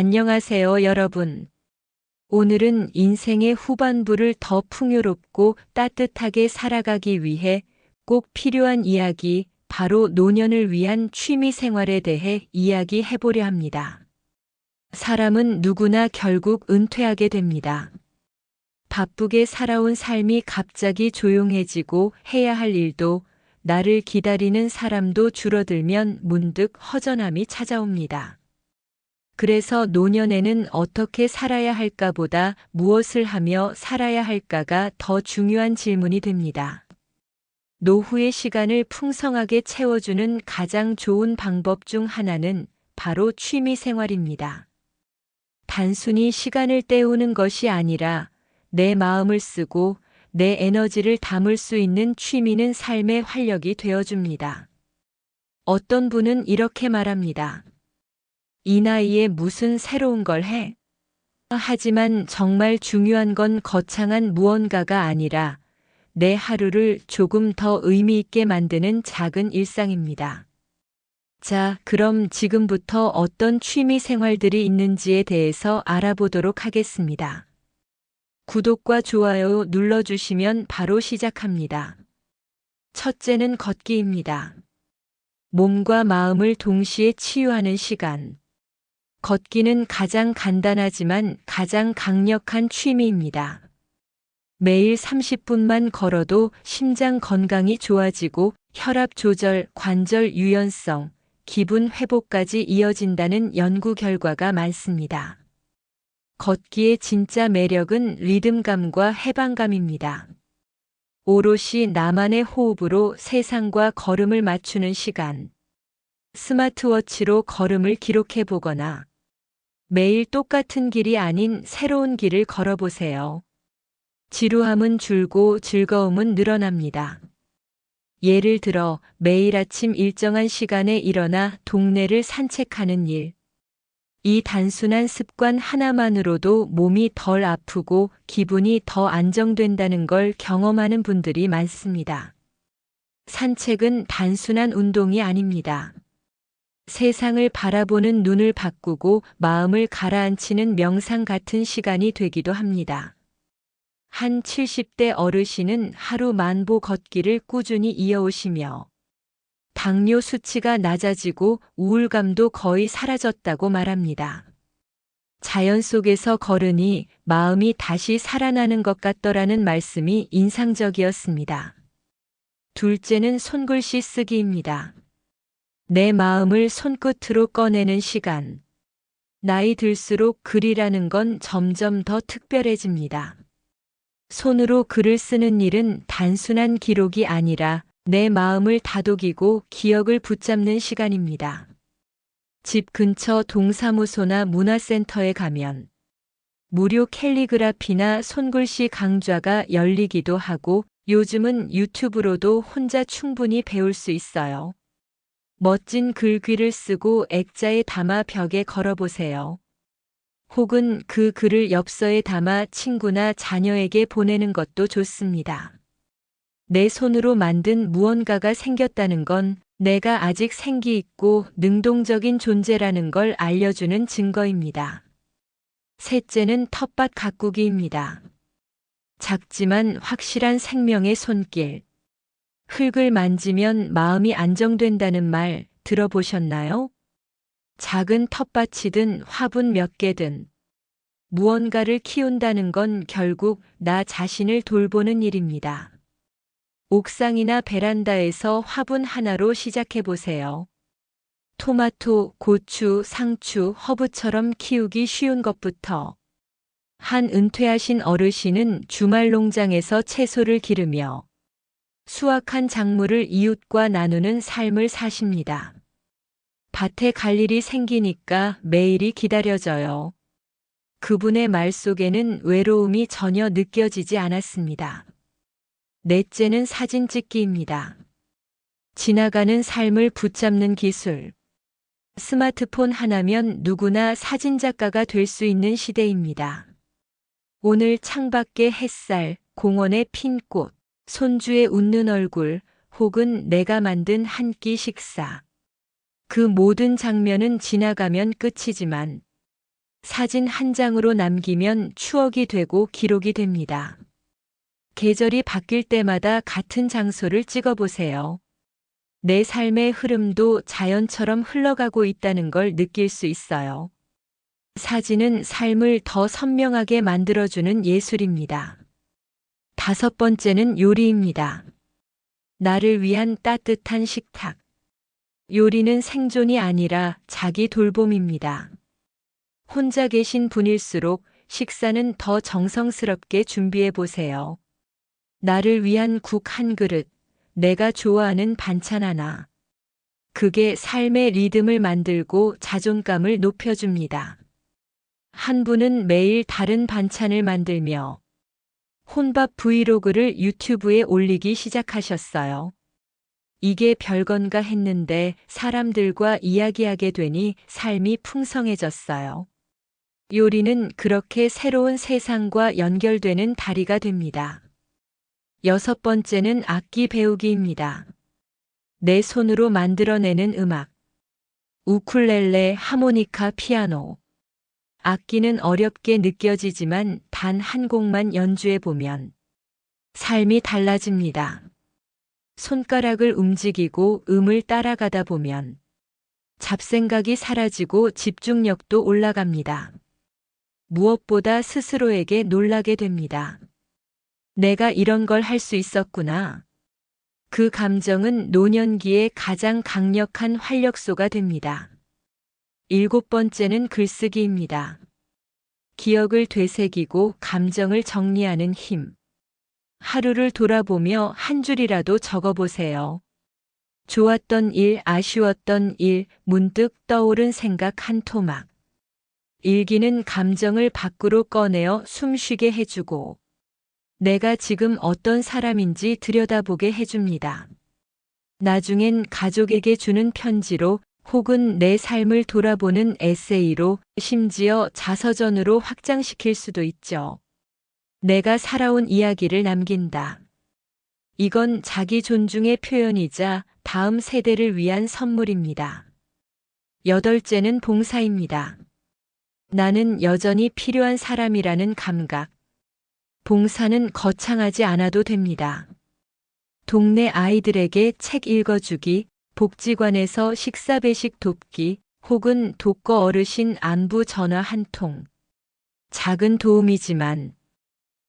안녕하세요, 여러분. 오늘은 인생의 후반부를 더 풍요롭고 따뜻하게 살아가기 위해 꼭 필요한 이야기, 바로 노년을 위한 취미 생활에 대해 이야기해 보려 합니다. 사람은 누구나 결국 은퇴하게 됩니다. 바쁘게 살아온 삶이 갑자기 조용해지고 해야 할 일도, 나를 기다리는 사람도 줄어들면 문득 허전함이 찾아옵니다. 그래서 노년에는 어떻게 살아야 할까 보다 무엇을 하며 살아야 할까가 더 중요한 질문이 됩니다. 노후의 시간을 풍성하게 채워주는 가장 좋은 방법 중 하나는 바로 취미 생활입니다. 단순히 시간을 때우는 것이 아니라 내 마음을 쓰고 내 에너지를 담을 수 있는 취미는 삶의 활력이 되어줍니다. 어떤 분은 이렇게 말합니다. 이 나이에 무슨 새로운 걸 해? 하지만 정말 중요한 건 거창한 무언가가 아니라 내 하루를 조금 더 의미 있게 만드는 작은 일상입니다. 자, 그럼 지금부터 어떤 취미 생활들이 있는지에 대해서 알아보도록 하겠습니다. 구독과 좋아요 눌러주시면 바로 시작합니다. 첫째는 걷기입니다. 몸과 마음을 동시에 치유하는 시간. 걷기는 가장 간단하지만 가장 강력한 취미입니다. 매일 30분만 걸어도 심장 건강이 좋아지고 혈압 조절, 관절 유연성, 기분 회복까지 이어진다는 연구 결과가 많습니다. 걷기의 진짜 매력은 리듬감과 해방감입니다. 오롯이 나만의 호흡으로 세상과 걸음을 맞추는 시간. 스마트워치로 걸음을 기록해 보거나 매일 똑같은 길이 아닌 새로운 길을 걸어보세요. 지루함은 줄고 즐거움은 늘어납니다. 예를 들어 매일 아침 일정한 시간에 일어나 동네를 산책하는 일. 이 단순한 습관 하나만으로도 몸이 덜 아프고 기분이 더 안정된다는 걸 경험하는 분들이 많습니다. 산책은 단순한 운동이 아닙니다. 세상을 바라보는 눈을 바꾸고 마음을 가라앉히는 명상 같은 시간이 되기도 합니다. 한 70대 어르신은 하루 만보 걷기를 꾸준히 이어오시며 당뇨 수치가 낮아지고 우울감도 거의 사라졌다고 말합니다. 자연 속에서 걸으니 마음이 다시 살아나는 것 같더라는 말씀이 인상적이었습니다. 둘째는 손글씨 쓰기입니다. 내 마음을 손끝으로 꺼내는 시간. 나이 들수록 글이라는 건 점점 더 특별해집니다. 손으로 글을 쓰는 일은 단순한 기록이 아니라 내 마음을 다독이고 기억을 붙잡는 시간입니다. 집 근처 동사무소나 문화센터에 가면 무료 캘리그라피나 손글씨 강좌가 열리기도 하고, 요즘은 유튜브로도 혼자 충분히 배울 수 있어요. 멋진 글귀를 쓰고 액자에 담아 벽에 걸어보세요. 혹은 그 글을 엽서에 담아 친구나 자녀에게 보내는 것도 좋습니다. 내 손으로 만든 무언가가 생겼다는 건 내가 아직 생기 있고 능동적인 존재라는 걸 알려주는 증거입니다. 셋째는 텃밭 가꾸기입니다. 작지만 확실한 생명의 손길. 흙을 만지면 마음이 안정된다는 말 들어보셨나요? 작은 텃밭이든 화분 몇 개든 무언가를 키운다는 건 결국 나 자신을 돌보는 일입니다. 옥상이나 베란다에서 화분 하나로 시작해 보세요. 토마토, 고추, 상추, 허브처럼 키우기 쉬운 것부터. 한 은퇴하신 어르신은 주말 농장에서 채소를 기르며 수확한 작물을 이웃과 나누는 삶을 사십니다. 밭에 갈 일이 생기니까 매일이 기다려져요. 그분의 말 속에는 외로움이 전혀 느껴지지 않았습니다. 넷째는 사진 찍기입니다. 지나가는 삶을 붙잡는 기술. 스마트폰 하나면 누구나 사진작가가 될 수 있는 시대입니다. 오늘 창밖의 햇살, 공원의 핀 꽃, 손주의 웃는 얼굴, 혹은 내가 만든 한 끼 식사. 그 모든 장면은 지나가면 끝이지만 사진 한 장으로 남기면 추억이 되고 기록이 됩니다. 계절이 바뀔 때마다 같은 장소를 찍어보세요. 내 삶의 흐름도 자연처럼 흘러가고 있다는 걸 느낄 수 있어요. 사진은 삶을 더 선명하게 만들어주는 예술입니다. 다섯 번째는 요리입니다. 나를 위한 따뜻한 식탁. 요리는 생존이 아니라 자기 돌봄입니다. 혼자 계신 분일수록 식사는 더 정성스럽게 준비해 보세요. 나를 위한 국 한 그릇, 내가 좋아하는 반찬 하나. 그게 삶의 리듬을 만들고 자존감을 높여줍니다. 한 분은 매일 다른 반찬을 만들며 혼밥 브이로그를 유튜브에 올리기 시작하셨어요. 이게 별건가 했는데 사람들과 이야기하게 되니 삶이 풍성해졌어요. 요리는 그렇게 새로운 세상과 연결되는 다리가 됩니다. 여섯 번째는 악기 배우기입니다. 내 손으로 만들어내는 음악. 우쿨렐레, 하모니카, 피아노. 악기는 어렵게 느껴지지만 단 한 곡만 연주해 보면 삶이 달라집니다. 손가락을 움직이고 음을 따라가다 보면 잡생각이 사라지고 집중력도 올라갑니다. 무엇보다 스스로에게 놀라게 됩니다. 내가 이런 걸 할 수 있었구나. 그 감정은 노년기의 가장 강력한 활력소가 됩니다. 일곱 번째는 글쓰기입니다. 기억을 되새기고 감정을 정리하는 힘. 하루를 돌아보며 한 줄이라도 적어보세요. 좋았던 일, 아쉬웠던 일, 문득 떠오른 생각 한 토막. 일기는 감정을 밖으로 꺼내어 숨쉬게 해주고 내가 지금 어떤 사람인지 들여다보게 해줍니다. 나중엔 가족에게 주는 편지로 혹은 내 삶을 돌아보는 에세이로 심지어 자서전으로 확장시킬 수도 있죠. 내가 살아온 이야기를 남긴다. 이건 자기 존중의 표현이자 다음 세대를 위한 선물입니다. 여덟째는 봉사입니다. 나는 여전히 필요한 사람이라는 감각. 봉사는 거창하지 않아도 됩니다. 동네 아이들에게 책 읽어주기, 복지관에서 식사 배식 돕기, 혹은 독거 어르신 안부 전화 한 통. 작은 도움이지만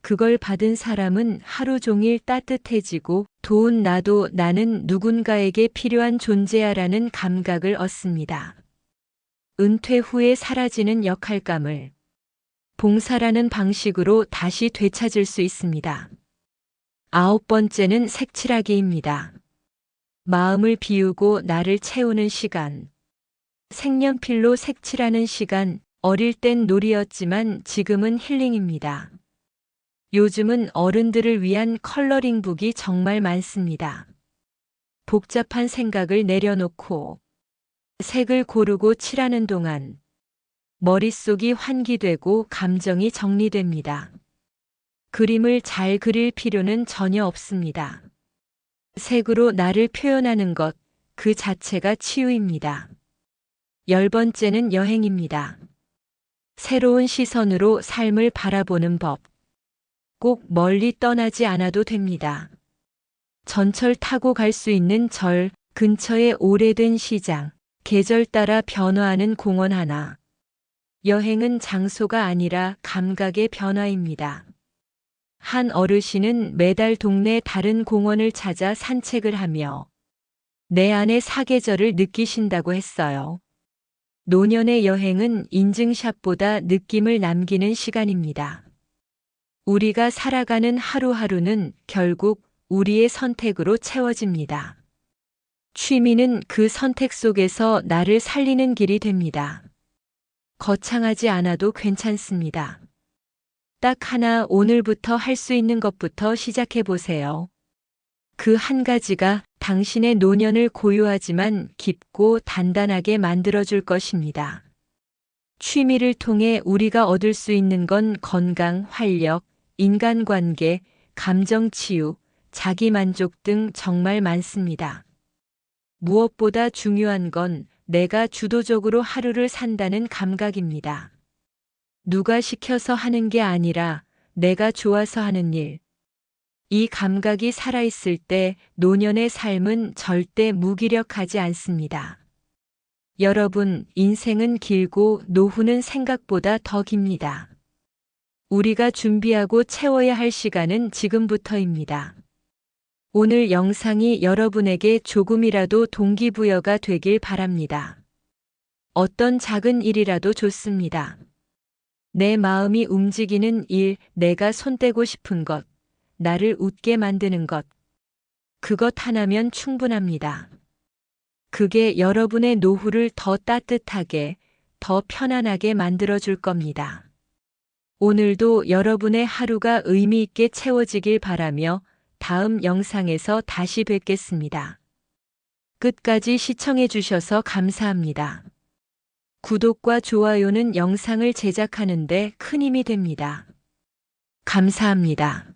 그걸 받은 사람은 하루 종일 따뜻해지고 도운 나도 나는 누군가에게 필요한 존재야라는 감각을 얻습니다. 은퇴 후에 사라지는 역할감을 봉사라는 방식으로 다시 되찾을 수 있습니다. 아홉 번째는 색칠하기입니다. 마음을 비우고 나를 채우는 시간. 색연필로 색칠하는 시간, 어릴 땐 놀이였지만 지금은 힐링입니다. 요즘은 어른들을 위한 컬러링북이 정말 많습니다. 복잡한 생각을 내려놓고 색을 고르고 칠하는 동안 머릿속이 환기되고 감정이 정리됩니다. 그림을 잘 그릴 필요는 전혀 없습니다. 색으로 나를 표현하는 것, 그 자체가 치유입니다. 열 번째는 여행입니다. 새로운 시선으로 삶을 바라보는 법. 꼭 멀리 떠나지 않아도 됩니다. 전철 타고 갈 수 있는 절, 근처의 오래된 시장, 계절 따라 변화하는 공원 하나. 여행은 장소가 아니라 감각의 변화입니다. 한 어르신은 매달 동네 다른 공원을 찾아 산책을 하며 내 안의 사계절을 느끼신다고 했어요. 노년의 여행은 인증샷보다 느낌을 남기는 시간입니다. 우리가 살아가는 하루하루는 결국 우리의 선택으로 채워집니다. 취미는 그 선택 속에서 나를 살리는 길이 됩니다. 거창하지 않아도 괜찮습니다. 딱 하나 오늘부터 할 수 있는 것부터 시작해 보세요. 그 한 가지가 당신의 노년을 고요하지만 깊고 단단하게 만들어줄 것입니다. 취미를 통해 우리가 얻을 수 있는 건 건강, 활력, 인간관계, 감정치유, 자기만족 등 정말 많습니다. 무엇보다 중요한 건 내가 주도적으로 하루를 산다는 감각입니다. 누가 시켜서 하는 게 아니라 내가 좋아서 하는 일. 이 감각이 살아있을 때 노년의 삶은 절대 무기력하지 않습니다. 여러분, 인생은 길고 노후는 생각보다 더 깁니다. 우리가 준비하고 채워야 할 시간은 지금부터입니다. 오늘 영상이 여러분에게 조금이라도 동기부여가 되길 바랍니다. 어떤 작은 일이라도 좋습니다. 내 마음이 움직이는 일, 내가 손대고 싶은 것, 나를 웃게 만드는 것. 그것 하나면 충분합니다. 그게 여러분의 노후를 더 따뜻하게, 더 편안하게 만들어줄 겁니다. 오늘도 여러분의 하루가 의미 있게 채워지길 바라며 다음 영상에서 다시 뵙겠습니다. 끝까지 시청해 주셔서 감사합니다. 구독과 좋아요는 영상을 제작하는 데 큰 힘이 됩니다. 감사합니다.